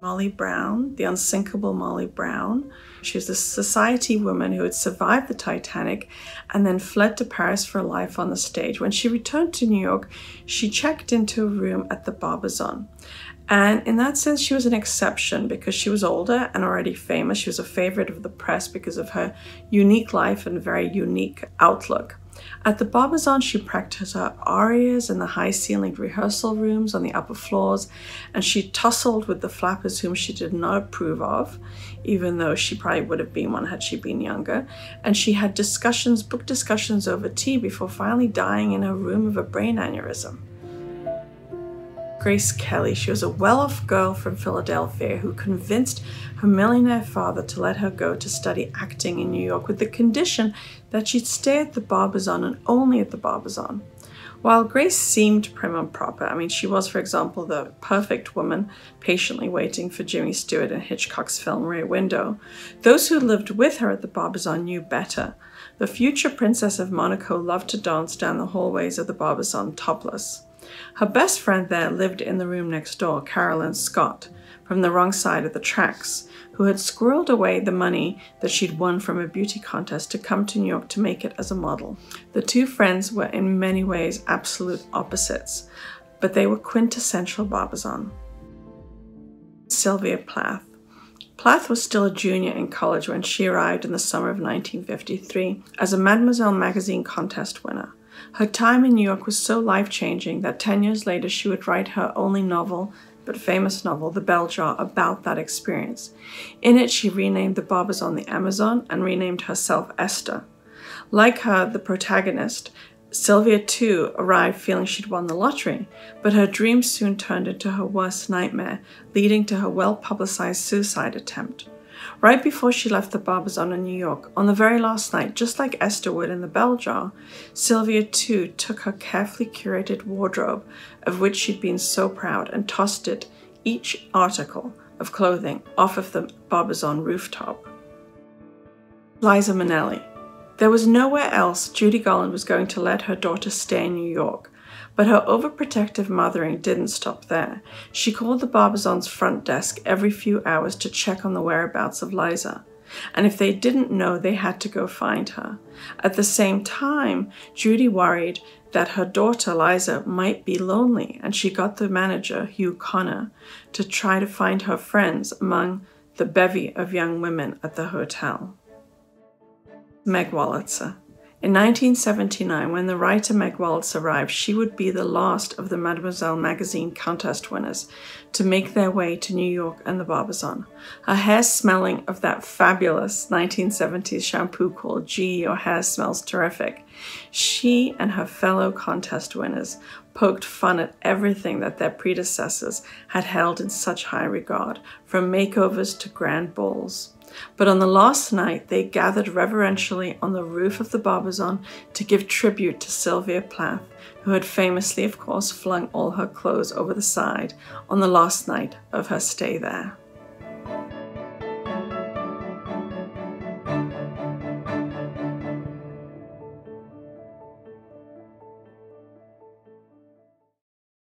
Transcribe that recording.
Molly Brown, the unsinkable Molly Brown. She was a society woman who had survived the Titanic and then fled to Paris for life on the stage. When she returned to New York, she checked into a room at the Barbizon. And in that sense, she was an exception because she was older and already famous. She was a favorite of the press because of her unique life and very unique outlook. At the Barbizon, she practiced her arias in the high-ceilinged rehearsal rooms on the upper floors, and she tussled with the flappers whom she did not approve of, even though she probably would have been one had she been younger. And she had book discussions over tea before finally dying in her room of a brain aneurysm. Grace Kelly. She was a well-off girl from Philadelphia who convinced her millionaire father to let her go to study acting in New York with the condition that she'd stay at the Barbizon and only at the Barbizon. While Grace seemed prim and proper, she was, for example, the perfect woman patiently waiting for Jimmy Stewart in Hitchcock's film Rear Window, those who lived with her at the Barbizon knew better. The future Princess of Monaco loved to dance down the hallways of the Barbizon topless. Her best friend there lived in the room next door, Carolyn Scott, from the wrong side of the tracks, who had squirreled away the money that she'd won from a beauty contest to come to New York to make it as a model. The two friends were in many ways absolute opposites, but they were quintessential Barbizon. SYLVIA Plath. Plath was still a junior in college when she arrived in the summer of 1953 as a Mademoiselle magazine contest winner. Her time in New York was so life-changing that 10 years later she would write her only novel, but famous novel, The Bell Jar, about that experience. In it, she renamed the Barbizon the Amazon and renamed herself Esther. Like her, the protagonist, Sylvia too arrived feeling she'd won the lottery, but her dream soon turned into her worst nightmare, leading to her well-publicized suicide attempt. Right before she left the Barbizon in New York, on the very last night, just like Esther would in The Bell Jar, Sylvia too took her carefully curated wardrobe, of which she'd been so proud, and tossed it, each article of clothing, off of the Barbizon rooftop. Liza Minnelli. There was nowhere else Judy Garland was going to let her daughter stay in New York, but her overprotective mothering didn't stop there. She called the Barbizon's front desk every few hours to check on the whereabouts of Liza, and if they didn't know, they had to go find her. At the same time, Judy worried that her daughter Liza might be lonely, and she got the manager, Hugh Connor, to try to find her friends among the bevy of young women at the hotel. Meg Wolitzer. In 1979, when the writer Meg Wolitzer arrived, she would be the last of the Mademoiselle magazine contest winners to make their way to New York and the Barbizon. Her hair smelling of that fabulous 1970s shampoo called Gee, Your Hair Smells Terrific. She and her fellow contest winners poked fun at everything that their predecessors had held in such high regard, from makeovers to grand balls. But on the last night, they gathered reverentially on the roof of the Barbizon to give tribute to Sylvia Plath, who had famously, of course, flung all her clothes over the side on the last night of her stay there.